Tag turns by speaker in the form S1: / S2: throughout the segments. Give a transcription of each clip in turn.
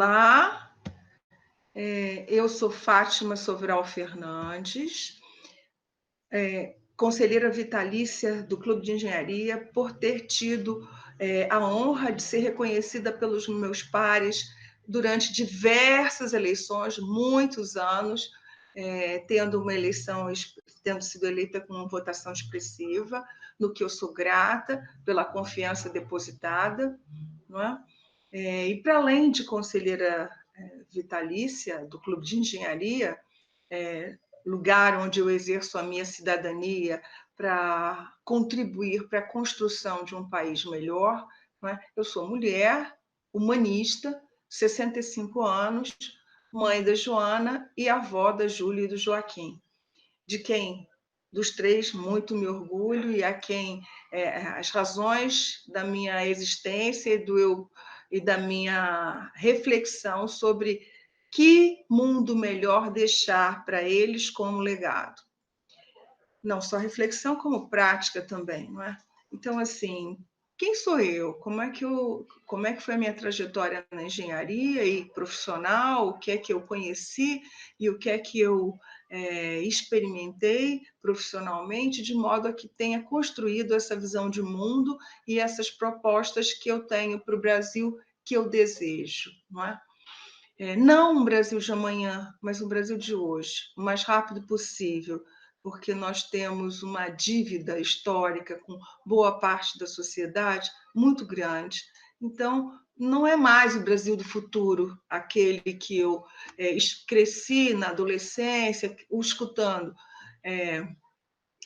S1: Olá, eu sou Fátima Sobral Fernandes, conselheira vitalícia do Clube de Engenharia, por ter tido a honra de ser reconhecida pelos meus pares durante diversas eleições, muitos anos, tendo sido eleita com uma votação expressiva, no que eu sou grata pela confiança depositada, não é? E para além de conselheira vitalícia do Clube de Engenharia, lugar onde eu exerço a minha cidadania para contribuir para a construção de um país melhor, não é? Eu sou mulher, humanista, 65 anos, mãe da Joana e avó da Júlia e do Joaquim, de quem, dos três, muito me orgulho e a quem as razões da minha existência e da minha reflexão sobre que mundo melhor deixar para eles como legado. Não só reflexão, como prática também, não é? Então, assim, quem sou eu? Como é que foi a minha trajetória na engenharia e profissional? O que é que eu conheci e o que é que eu experimentei profissionalmente, de modo a que tenha construído essa visão de mundo e essas propostas que eu tenho para o Brasil que eu desejo, não é? Não um Brasil de amanhã, mas um Brasil de hoje, o mais rápido possível, porque nós temos uma dívida histórica com boa parte da sociedade muito grande. Então, não é mais o Brasil do futuro, aquele que eu cresci na adolescência, escutando,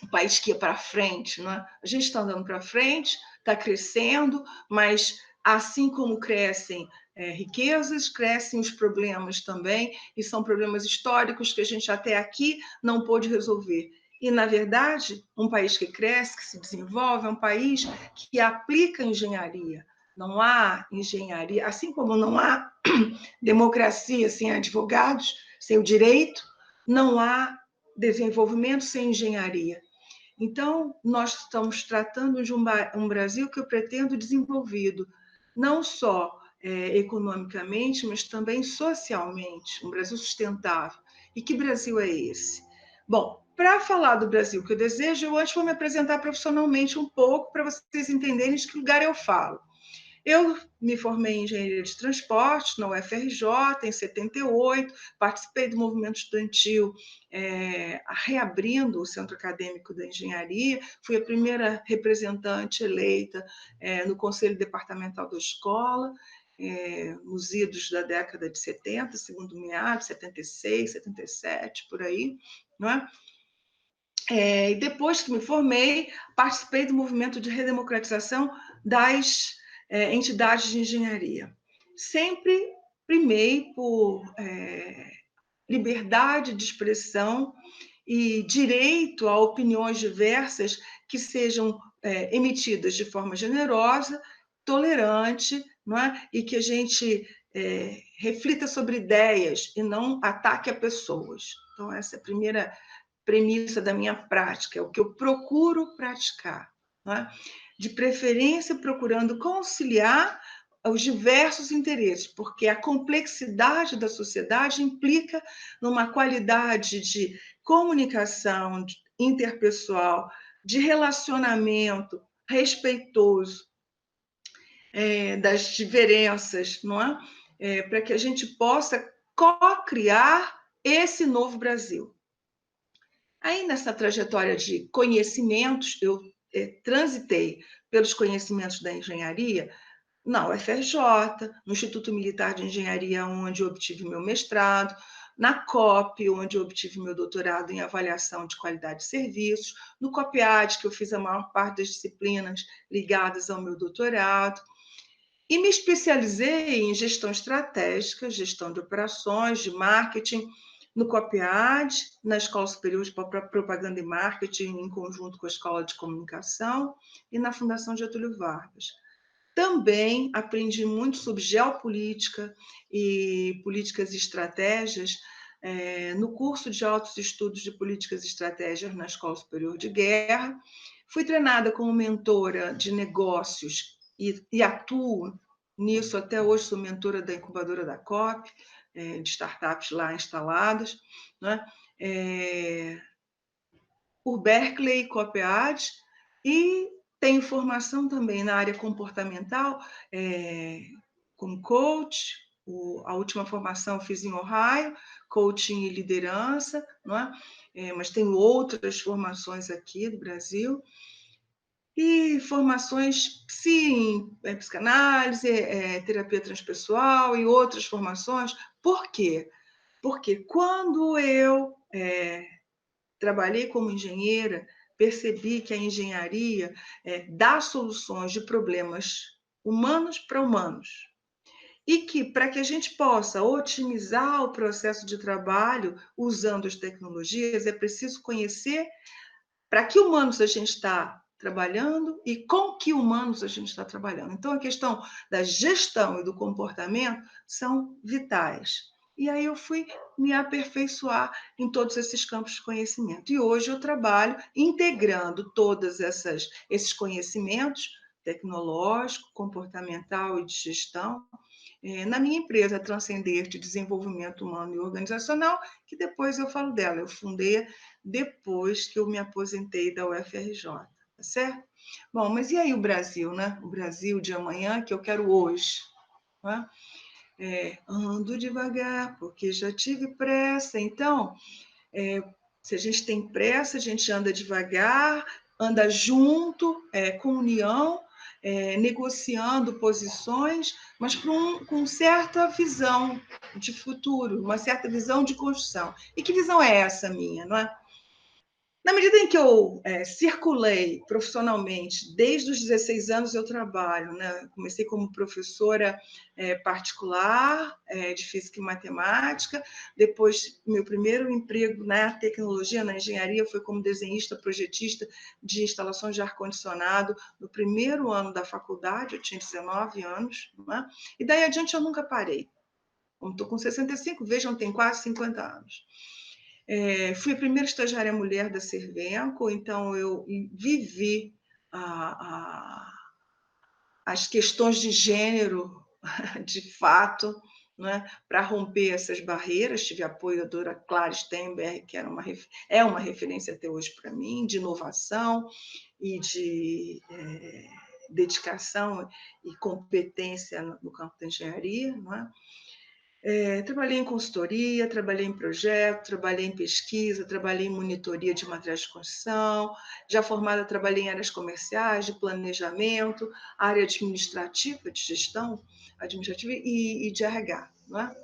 S1: um país que ia para frente. Não é? A gente está andando para frente, está crescendo, mas assim como crescem riquezas, crescem os problemas também, e são problemas históricos que a gente até aqui não pôde resolver. E, na verdade, um país que cresce, que se desenvolve, é um país que aplica engenharia. Não há engenharia, assim como não há democracia sem advogados, sem o direito, não há desenvolvimento sem engenharia. Então, nós estamos tratando de um Brasil que eu pretendo desenvolvido, não só economicamente, mas também socialmente, um Brasil sustentável. E que Brasil é esse? Bom, para falar do Brasil que eu desejo, eu antes vou me apresentar profissionalmente um pouco, para vocês entenderem de que lugar eu falo. Eu me formei em engenharia de transporte na UFRJ em 78, participei do movimento estudantil reabrindo o Centro Acadêmico da Engenharia, fui a primeira representante eleita no Conselho Departamental da escola, nos idos da década de 70, segundo meados, 76, 77, por aí, não é? E depois que me formei, participei do movimento de redemocratização das entidades de engenharia. Sempre primei por liberdade de expressão e direito a opiniões diversas que sejam emitidas de forma generosa, tolerante, não é? E que a gente reflita sobre ideias e não ataque a pessoas. Então, essa é a primeira premissa da minha prática, é o que eu procuro praticar, não é? De preferência procurando conciliar os diversos interesses, porque a complexidade da sociedade implica numa qualidade de comunicação interpessoal, de relacionamento respeitoso das diferenças, não é? Para que a gente possa co-criar esse novo Brasil. Aí, nessa trajetória de conhecimentos, eu transitei pelos conhecimentos da engenharia na UFRJ, no Instituto Militar de Engenharia, onde eu obtive meu mestrado, na COP, onde eu obtive meu doutorado em avaliação de qualidade de serviços, no COPIAD, que eu fiz a maior parte das disciplinas ligadas ao meu doutorado, e me especializei em gestão estratégica, gestão de operações, de marketing, no COPIAD, na Escola Superior de Propaganda e Marketing, em conjunto com a Escola de Comunicação, e na Fundação Getúlio Vargas. Também aprendi muito sobre geopolítica e políticas e estratégias no curso de altos estudos de políticas e estratégias na Escola Superior de Guerra. Fui treinada como mentora de negócios e atuo Nisso, até hoje, sou mentora da incubadora da COP, de startups lá instaladas, né? Por Berkeley, COPEAD, e tenho formação também na área comportamental, como coach. A última formação eu fiz em Ohio, coaching e liderança, não é? Mas tenho outras formações aqui do Brasil, e formações psicanálise, terapia transpessoal e outras formações. Por quê? Porque quando eu trabalhei como engenheira, percebi que a engenharia dá soluções de problemas humanos para humanos. E que, para que a gente possa otimizar o processo de trabalho usando as tecnologias, é preciso conhecer para que humanos a gente está trabalhando e com que humanos a gente está trabalhando. Então, a questão da gestão e do comportamento são vitais. E aí eu fui me aperfeiçoar em todos esses campos de conhecimento. E hoje eu trabalho integrando todos esses conhecimentos tecnológico, comportamental e de gestão na minha empresa Transcender de Desenvolvimento Humano e Organizacional, que depois eu falo dela. Eu fundei depois que eu me aposentei da UFRJ, tá certo? Bom, mas e aí o Brasil, né? O Brasil de amanhã que eu quero hoje, né? Ando devagar, porque já tive pressa. Então, se a gente tem pressa, a gente anda devagar, anda junto, com união, negociando posições, mas com certa visão de futuro, uma certa visão de construção. E que visão é essa minha, não é? Na medida em que eu circulei profissionalmente, desde os 16 anos eu trabalho, né? Comecei como professora particular de física e matemática, depois meu primeiro emprego na tecnologia, na engenharia, foi como desenhista, projetista de instalações de ar-condicionado no primeiro ano da faculdade, eu tinha 19 anos, né? E daí adiante eu nunca parei. Como estou com 65, vejam, tem quase 50 anos. Fui a primeira estagiária mulher da Servenco, então eu vivi as questões de gênero, de fato, né, para romper essas barreiras. Tive apoio da doutora Clara Steinberg, que é uma referência até hoje para mim, de inovação e de dedicação e competência no campo da engenharia, não é? Trabalhei em consultoria, trabalhei em projeto, trabalhei em pesquisa, trabalhei em monitoria de materiais de construção. Já formada, trabalhei em áreas comerciais, de planejamento, área administrativa, de gestão administrativa e de RH, não é?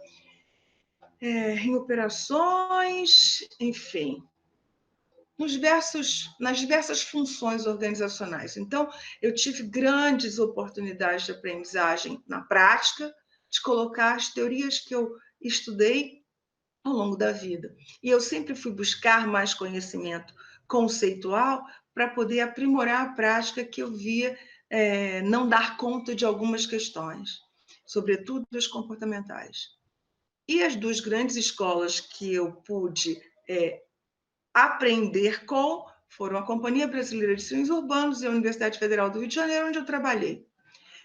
S1: Em operações, enfim, nas diversas funções organizacionais. Então, eu tive grandes oportunidades de aprendizagem na prática, de colocar as teorias que eu estudei ao longo da vida. E eu sempre fui buscar mais conhecimento conceitual para poder aprimorar a prática que eu via não dar conta de algumas questões, sobretudo as comportamentais. E as duas grandes escolas que eu pude aprender com foram a Companhia Brasileira de Ciências Urbanos e a Universidade Federal do Rio de Janeiro, onde eu trabalhei.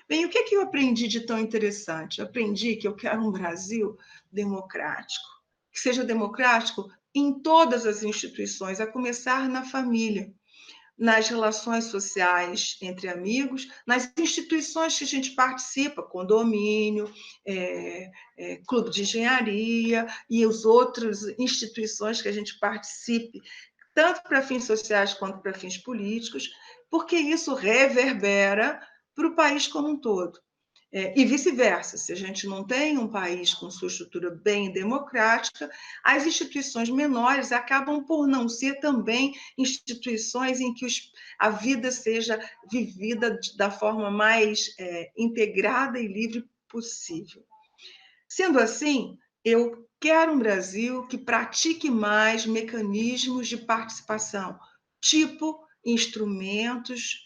S1: Bem, o que eu aprendi de tão interessante? Eu aprendi que eu quero um Brasil democrático, que seja democrático em todas as instituições, a começar na família, nas relações sociais entre amigos, nas instituições que a gente participa, condomínio, clube de engenharia e as outras instituições que a gente participe, tanto para fins sociais quanto para fins políticos, porque isso reverbera para o país como um todo. E vice-versa, se a gente não tem um país com sua estrutura bem democrática, as instituições menores acabam por não ser também instituições em que a vida seja vivida da forma mais integrada e livre possível. Sendo assim, eu quero um Brasil que pratique mais mecanismos de participação, tipo instrumentos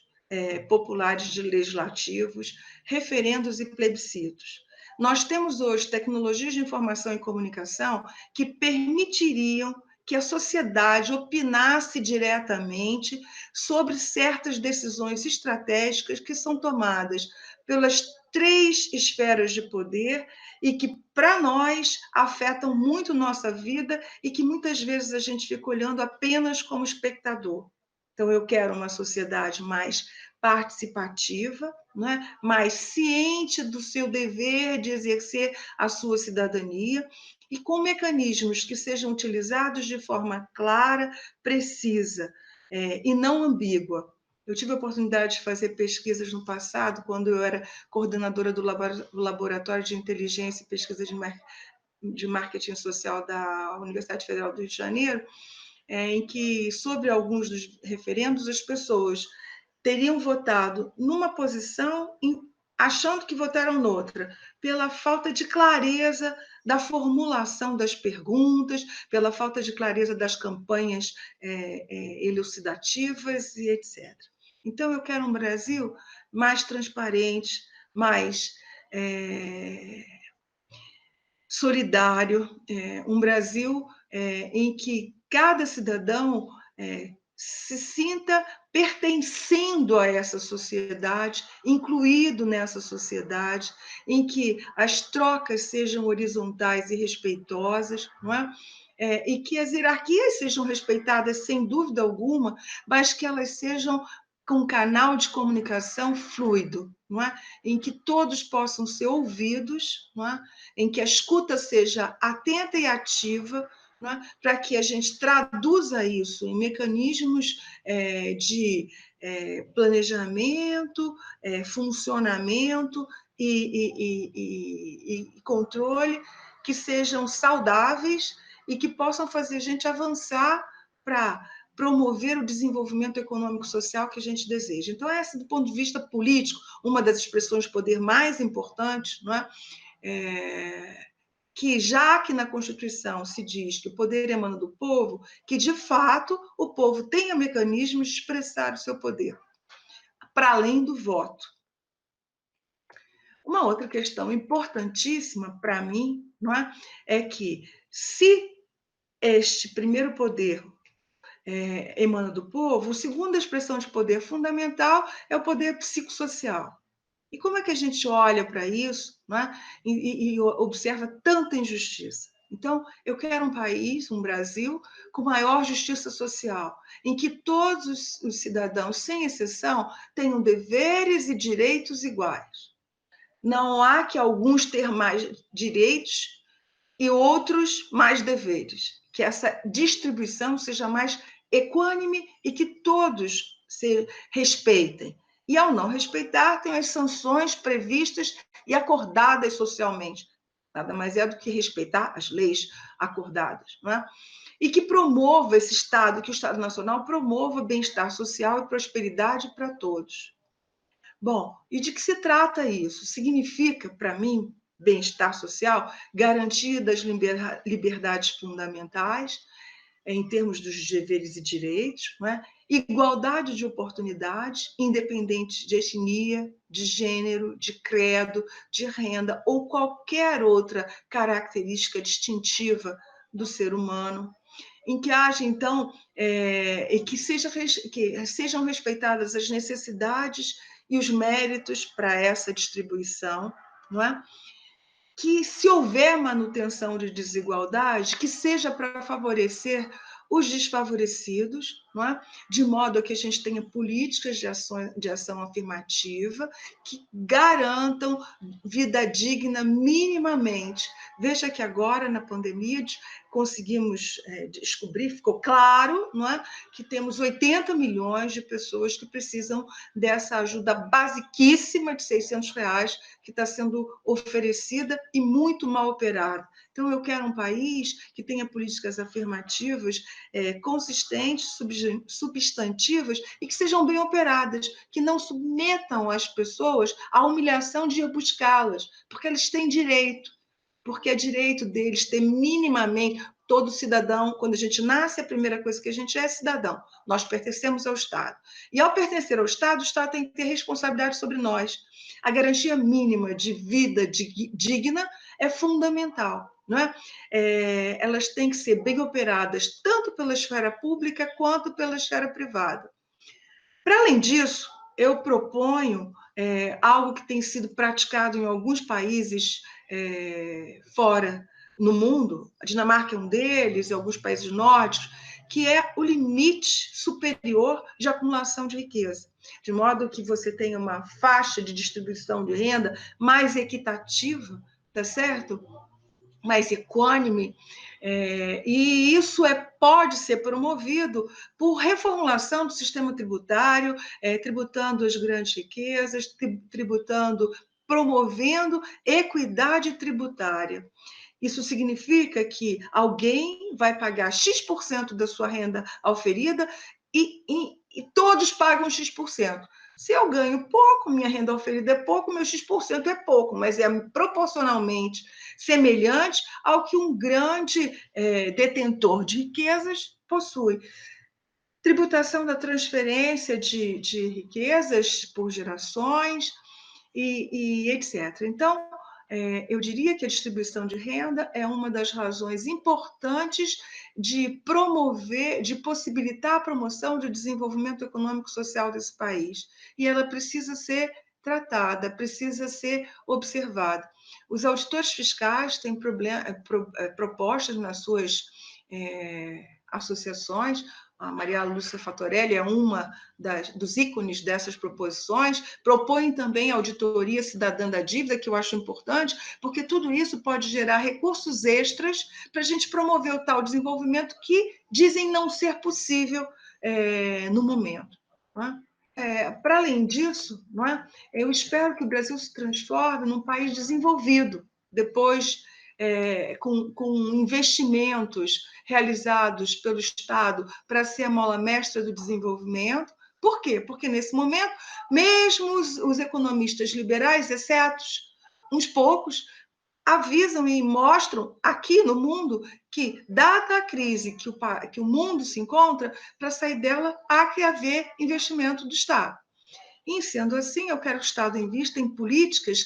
S1: populares de legislativos, referendos e plebiscitos. Nós temos hoje tecnologias de informação e comunicação que permitiriam que a sociedade opinasse diretamente sobre certas decisões estratégicas que são tomadas pelas 3 esferas de poder e que, para nós, afetam muito nossa vida e que muitas vezes a gente fica olhando apenas como espectador. Então, eu quero uma sociedade mais participativa, né? Mais ciente do seu dever de exercer a sua cidadania e com mecanismos que sejam utilizados de forma clara, precisa, e não ambígua. Eu tive a oportunidade de fazer pesquisas no passado, quando eu era coordenadora do Laboratório de Inteligência e Pesquisa de Marketing Social da Universidade Federal do Rio de Janeiro, em que, sobre alguns dos referendos, as pessoas teriam votado numa posição achando que votaram noutra, pela falta de clareza da formulação das perguntas, pela falta de clareza das campanhas elucidativas e etc. Então, eu quero um Brasil mais transparente, mais solidário, um Brasil em que cada cidadão se sinta pertencendo a essa sociedade, incluído nessa sociedade, em que as trocas sejam horizontais e respeitosas, não é? E que as hierarquias sejam respeitadas sem dúvida alguma, mas que elas sejam com um canal de comunicação fluido, não é? Em que todos possam ser ouvidos, não é? Em que a escuta seja atenta e ativa, né, para que a gente traduza isso em mecanismos de planejamento, funcionamento e controle que sejam saudáveis e que possam fazer a gente avançar para promover o desenvolvimento econômico-social que a gente deseja. Então, essa, do ponto de vista político, uma das expressões de poder mais importantes, não é? Que já que na Constituição se diz que o poder emana do povo, que de fato o povo tenha mecanismos de expressar o seu poder, para além do voto. Uma outra questão importantíssima para mim, não é que se este primeiro poder emana do povo, a segunda expressão de poder fundamental é o poder psicossocial. E como é que a gente olha para isso, né? E observa tanta injustiça? Então, eu quero um país, um Brasil, com maior justiça social, em que todos os cidadãos, sem exceção, tenham deveres e direitos iguais. Não há que alguns ter mais direitos e outros mais deveres. Que essa distribuição seja mais equânime e que todos se respeitem. E, ao não respeitar, tem as sanções previstas e acordadas socialmente. Nada mais é do que respeitar as leis acordadas, não é? E que promova esse Estado, que o Estado Nacional promova bem-estar social e prosperidade para todos. Bom, e de que se trata isso? Significa, para mim, bem-estar social, garantia das liberdades fundamentais, em termos dos deveres e direitos, não é? Igualdade de oportunidades, independente de etnia, de gênero, de credo, de renda ou qualquer outra característica distintiva do ser humano, em que haja, então, que sejam respeitadas as necessidades e os méritos para essa distribuição, não é? Que, se houver manutenção de desigualdade, que seja para favorecer os desfavorecidos, não é? De modo a que a gente tenha políticas de ação afirmativa que garantam vida digna minimamente. Veja que agora, na pandemia, conseguimos descobrir, ficou claro, não é? Que temos 80 milhões de pessoas que precisam dessa ajuda basiquíssima de R$ 600 que está sendo oferecida e muito mal operada. Então, eu quero um país que tenha políticas afirmativas consistentes, substantivas e que sejam bem operadas, que não submetam as pessoas à humilhação de ir buscá-las, porque eles têm direito, porque é direito deles ter minimamente. Todo cidadão, quando a gente nasce, a primeira coisa que a gente é cidadão. Nós pertencemos ao Estado. E, ao pertencer ao Estado, o Estado tem que ter responsabilidade sobre nós. A garantia mínima de vida digna é fundamental, não é? Elas têm que ser bem operadas, tanto pela esfera pública quanto pela esfera privada. Para além disso, eu proponho algo que tem sido praticado em alguns países fora no mundo, a Dinamarca é um deles, e alguns países nórdicos, que é o limite superior de acumulação de riqueza, de modo que você tenha uma faixa de distribuição de renda mais equitativa, tá certo? Mais equânime, e isso pode ser promovido por reformulação do sistema tributário, tributando as grandes riquezas, promovendo equidade tributária. Isso significa que alguém vai pagar X% da sua renda auferida e todos pagam X%. Se eu ganho pouco, minha renda auferida é pouco, meu X% é pouco, mas é proporcionalmente semelhante ao que um grande detentor de riquezas possui. Tributação da transferência de riquezas por gerações e etc. Então, eu diria que a distribuição de renda é uma das razões importantes de promover, de possibilitar a promoção do desenvolvimento econômico e social desse país. E ela precisa ser tratada, precisa ser observada. Os auditores fiscais têm propostas nas suas associações. A Maria Lúcia Fatorelli é uma dos ícones dessas proposições, propõe também a auditoria cidadã da dívida, que eu acho importante, porque tudo isso pode gerar recursos extras para a gente promover o tal desenvolvimento que dizem não ser possível no momento. Não é? Para além disso, não é? Eu espero que o Brasil se transforme num país desenvolvido, depois com investimentos realizados pelo Estado para ser a mola mestra do desenvolvimento. Por quê? Porque, nesse momento, mesmo os economistas liberais, exceto uns poucos, avisam e mostram aqui no mundo que, dada a crise que o mundo se encontra, para sair dela há que haver investimento do Estado. E, sendo assim, eu quero que o Estado invista em políticas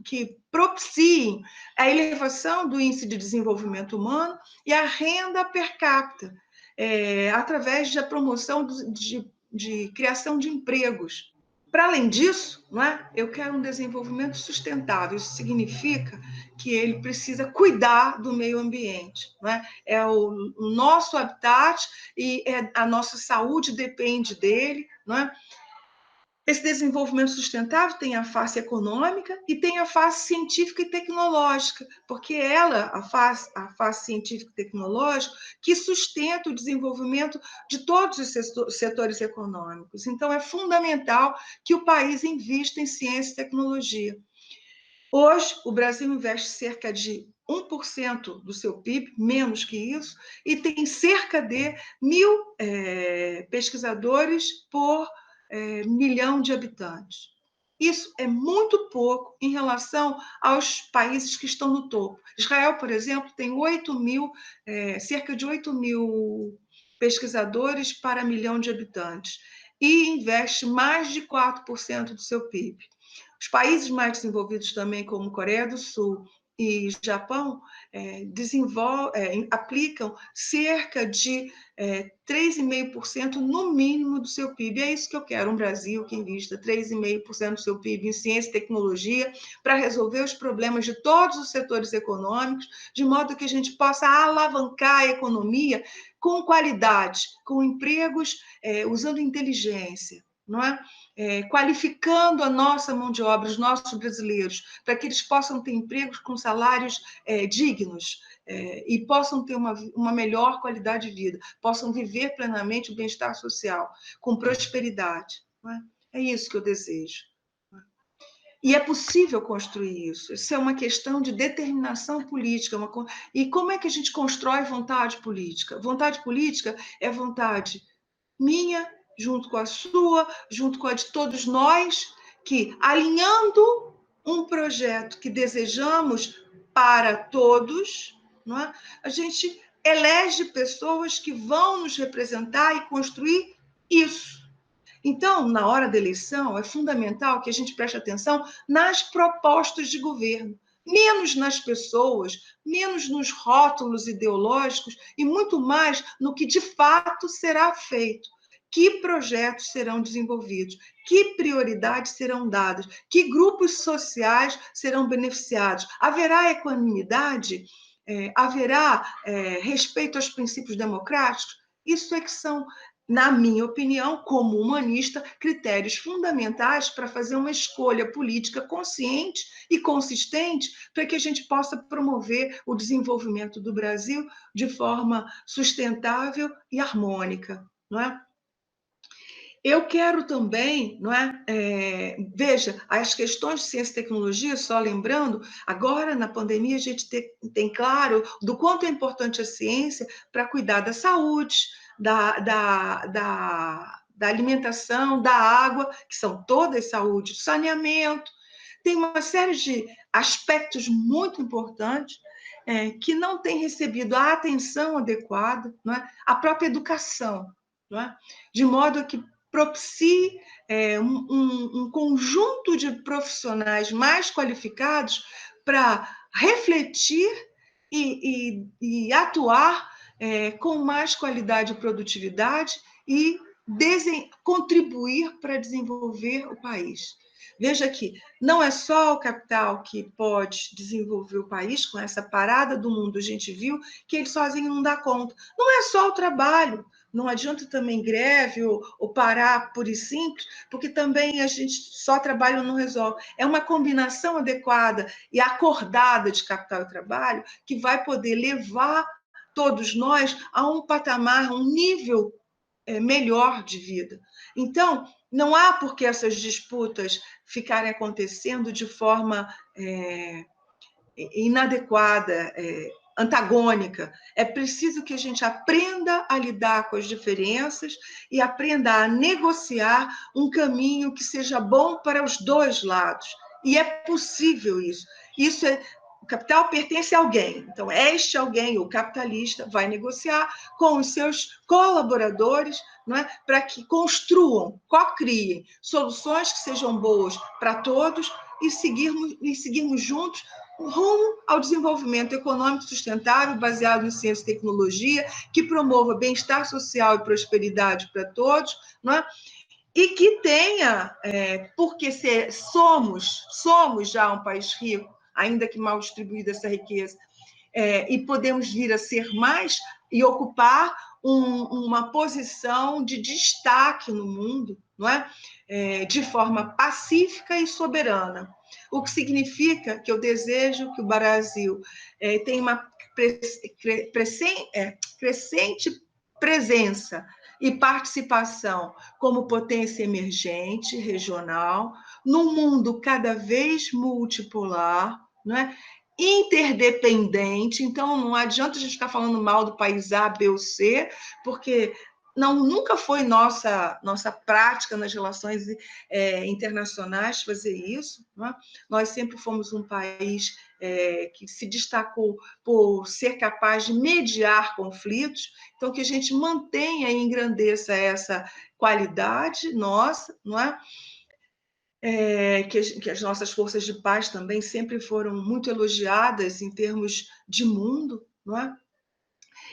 S1: que propiciem a elevação do índice de desenvolvimento humano e a renda per capita, através da promoção de criação de empregos. Para além disso, não é? Eu quero um desenvolvimento sustentável. Isso significa que ele precisa cuidar do meio ambiente. Não é? É o nosso habitat e a nossa saúde depende dele. Não é? Esse desenvolvimento sustentável tem a face econômica e tem a face científica e tecnológica, porque a face científica e tecnológica, que sustenta o desenvolvimento de todos os setores econômicos. Então, é fundamental que o país invista em ciência e tecnologia. Hoje, o Brasil investe cerca de 1% do seu PIB, menos que isso, e tem cerca de 1.000 pesquisadores por milhão de habitantes. Isso é muito pouco em relação aos países que estão no topo. Israel, por exemplo, tem cerca de 8.000 pesquisadores para milhão de habitantes e investe mais de 4% do seu PIB. Os países mais desenvolvidos também, como Coreia do Sul e Japão, aplicam cerca de 3,5% no mínimo do seu PIB. É isso que eu quero, um Brasil que invista 3,5% do seu PIB em ciência e tecnologia para resolver os problemas de todos os setores econômicos, de modo que a gente possa alavancar a economia com qualidade, com empregos, usando inteligência, não é? Qualificando a nossa mão de obra, os nossos brasileiros, para que eles possam ter empregos com salários dignos e possam ter uma melhor qualidade de vida, possam viver plenamente o bem-estar social, com prosperidade. Não é? É isso que eu desejo. E é possível construir isso. Isso é uma questão de determinação política. E como é que a gente constrói vontade política? Vontade política é vontade minha, junto com a sua, junto com a de todos nós, que, alinhando um projeto que desejamos para todos, não é? A gente elege pessoas que vão nos representar e construir isso. Então, na hora da eleição, é fundamental que a gente preste atenção nas propostas de governo, menos nas pessoas, menos nos rótulos ideológicos e muito mais no que de fato será feito. que projetos serão desenvolvidos, que prioridades serão dadas, que grupos sociais serão beneficiados. Haverá equanimidade? Haverá respeito aos princípios democráticos? Isso é que são, na minha opinião, como humanista, critérios fundamentais para fazer uma escolha política consciente e consistente para que a gente possa promover o desenvolvimento do Brasil de forma sustentável e harmônica, não é? Eu quero também, não é? Veja, as questões de ciência e tecnologia, só lembrando, agora na pandemia a gente tem claro do quanto é importante a ciência para cuidar da saúde, da alimentação, da água, que são todas saúde, do saneamento. Tem uma série de aspectos muito importantes que não têm recebido a atenção adequada, não é? A própria educação, não é? De modo que propicie um conjunto de profissionais mais qualificados para refletir e atuar com mais qualidade e produtividade e contribuir para desenvolver o país. Veja que não é só o capital que pode desenvolver o país, com essa parada do mundo, a gente viu que ele sozinho não dá conta. Não é só o trabalho, não adianta também greve ou parar pura e simples, porque também a gente só trabalho não resolve. É uma combinação adequada e acordada de capital e trabalho que vai poder levar todos nós a um patamar, um nível melhor de vida. Então, não há por que essas disputas ficarem acontecendo de forma inadequada, antagônica. É preciso que a gente aprenda a lidar com as diferenças e aprenda a negociar um caminho que seja bom para os dois lados. E é possível isso. O capital pertence a alguém. Então, este alguém, o capitalista, vai negociar com os seus colaboradores, não é? Para que construam, co-criem soluções que sejam boas para todos e seguirmos juntos rumo ao desenvolvimento econômico sustentável, baseado em ciência e tecnologia, que promova bem-estar social e prosperidade para todos, não é? E que tenha, porque somos já um país rico, ainda que mal distribuída essa riqueza, e podemos vir a ser mais e ocupar uma posição de destaque no mundo, não é? De forma pacífica e soberana. O que significa que eu desejo que o Brasil tenha uma crescente presença e participação como potência emergente, regional, num mundo cada vez multipolar, não é? Interdependente. Então, não adianta a gente ficar falando mal do país A, B ou C, porque nunca foi nossa prática nas relações internacionais fazer isso. Não é? Nós sempre fomos um país que se destacou por ser capaz de mediar conflitos, então que a gente mantenha e engrandeça essa qualidade nossa, não é? Que as nossas forças de paz também sempre foram muito elogiadas em termos de mundo, não é?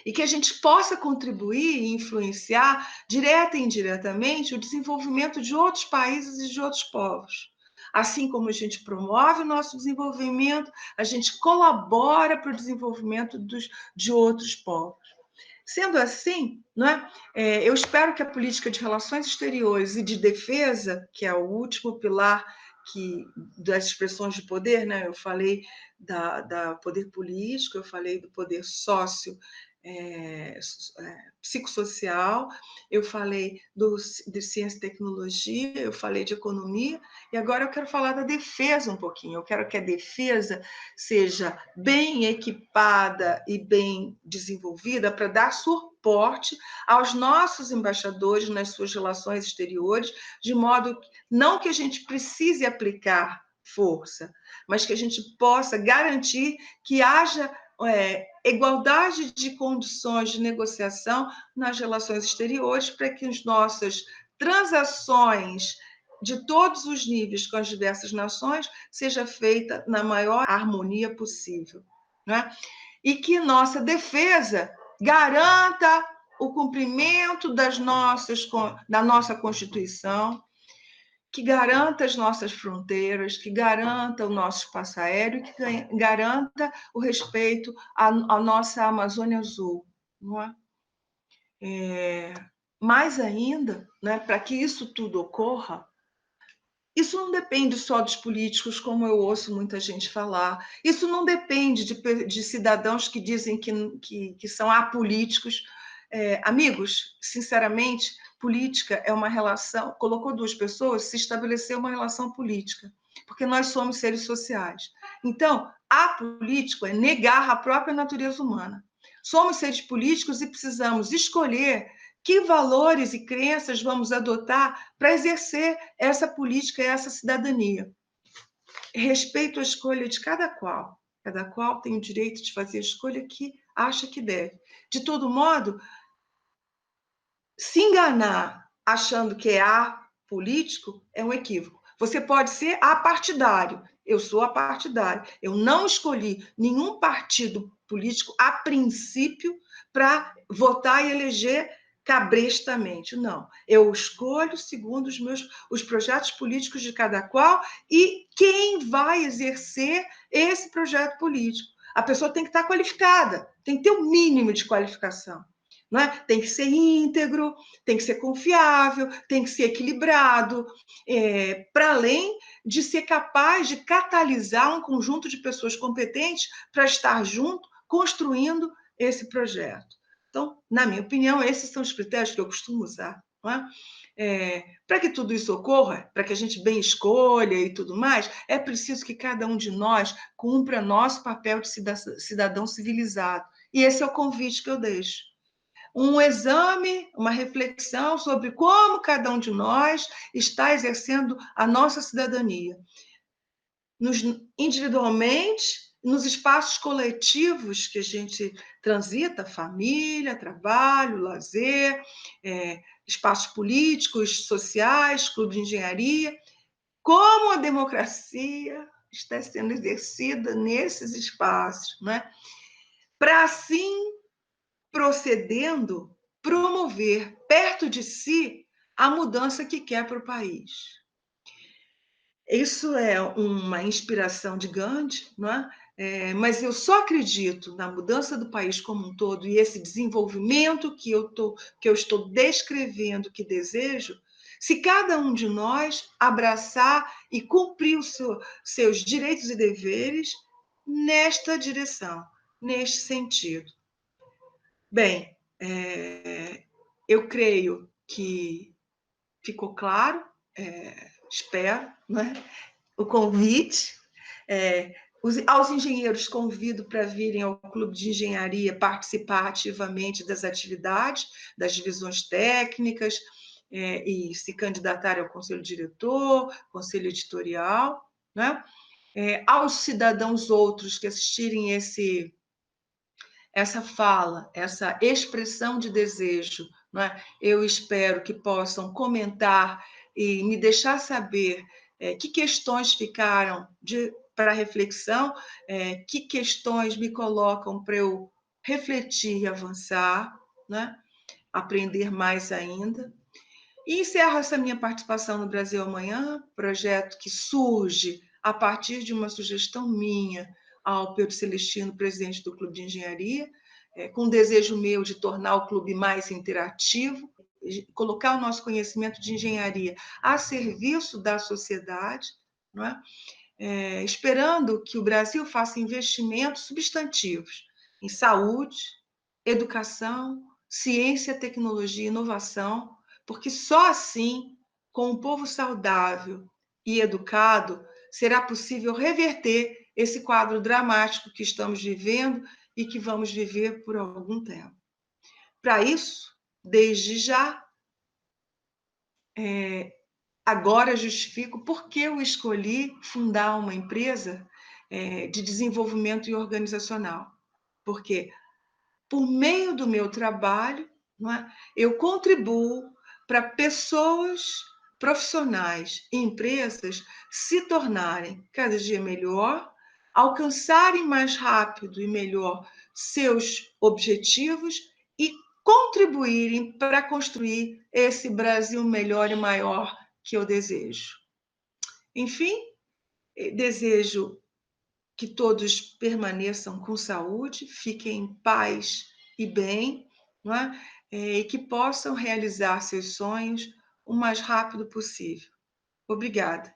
S1: E que a gente possa contribuir e influenciar, direta e indiretamente, o desenvolvimento de outros países e de outros povos. Assim como a gente promove o nosso desenvolvimento, a gente colabora para o desenvolvimento de outros povos. Sendo assim, não é? Eu espero que a política de relações exteriores e de defesa, que é o último pilar das expressões de poder, né? Eu falei da poder político, eu falei do poder psicossocial, eu falei de ciência e tecnologia, eu falei de economia, e agora eu quero falar da defesa um pouquinho. Eu quero que a defesa seja bem equipada e bem desenvolvida para dar suporte aos nossos embaixadores nas suas relações exteriores, de modo não que a gente precise aplicar força, mas que a gente possa garantir que haja igualdade de condições de negociação nas relações exteriores para que as nossas transações de todos os níveis com as diversas nações seja feita na maior harmonia possível, né? E que nossa defesa garanta o cumprimento da nossa Constituição, que garanta as nossas fronteiras, que garanta o nosso espaço aéreo, que garanta o respeito à nossa Amazônia Azul. Não é? Mais ainda, né, para que isso tudo ocorra, isso não depende só dos políticos, como eu ouço muita gente falar. Isso não depende de cidadãos que dizem que são apolíticos. Amigos, sinceramente, política é uma relação. Colocou duas pessoas, se estabeleceu uma relação política, porque nós somos seres sociais. Então, apolítico é negar a própria natureza humana. Somos seres políticos e precisamos escolher que valores e crenças vamos adotar para exercer essa política e essa cidadania. Respeito a escolha de cada qual. Cada qual tem o direito de fazer a escolha que acha que deve. De todo modo, se enganar achando que é apolítico é um equívoco. Você pode ser apartidário. Eu sou apartidário. Eu não escolhi nenhum partido político a princípio para votar e eleger cabrestamente. Não. Eu escolho segundo os projetos políticos de cada qual e quem vai exercer esse projeto político. A pessoa tem que estar qualificada, tem que ter o mínimo de qualificação. Não é? Tem que ser íntegro, tem que ser confiável, tem que ser equilibrado, para além de ser capaz de catalisar um conjunto de pessoas competentes para estar junto, construindo esse projeto. Então, na minha opinião, esses são os critérios que eu costumo usar. Não é? Para que tudo isso ocorra, para que a gente bem escolha e tudo mais, é preciso que cada um de nós cumpra nosso papel de cidadão civilizado. E esse é o convite que eu deixo. Um exame, uma reflexão sobre como cada um de nós está exercendo a nossa cidadania. Individualmente, nos espaços coletivos que a gente transita, família, trabalho, lazer, espaços políticos, sociais, clube de engenharia, como a democracia está sendo exercida nesses espaços, né? Para assim, procedendo, promover perto de si a mudança que quer para o país. Isso é uma inspiração de Gandhi, não é? Mas eu só acredito na mudança do país como um todo e esse desenvolvimento que eu estou descrevendo, que desejo, se cada um de nós abraçar e cumprir os seus direitos e deveres nesta direção, neste sentido. Bem, eu creio que ficou claro, espero, né? O convite. Aos engenheiros convido para virem ao Clube de Engenharia participar ativamente das atividades, das divisões técnicas, e se candidatarem ao conselho diretor, conselho editorial, né? Aos cidadãos outros que assistirem essa fala, essa expressão de desejo, não é? Eu espero que possam comentar e me deixar saber que questões ficaram para reflexão, que questões me colocam para eu refletir e avançar, né? Aprender mais ainda. E encerro essa minha participação no Brasil Amanhã, projeto que surge a partir de uma sugestão minha ao Pedro Celestino, presidente do Clube de Engenharia, com o desejo meu de tornar o clube mais interativo, colocar o nosso conhecimento de engenharia a serviço da sociedade, não é? Esperando que o Brasil faça investimentos substantivos em saúde, educação, ciência, tecnologia e inovação, porque só assim, com um povo saudável e educado, será possível reverter esse quadro dramático que estamos vivendo e que vamos viver por algum tempo. Para isso, desde já, agora justifico por que eu escolhi fundar uma empresa de desenvolvimento organizacional. Porque, por meio do meu trabalho, não é, eu contribuo para pessoas, profissionais e empresas se tornarem cada dia melhor, alcançarem mais rápido e melhor seus objetivos e contribuírem para construir esse Brasil melhor e maior que eu desejo. Enfim, desejo que todos permaneçam com saúde, fiquem em paz e bem, não é? E que possam realizar seus sonhos o mais rápido possível. Obrigada.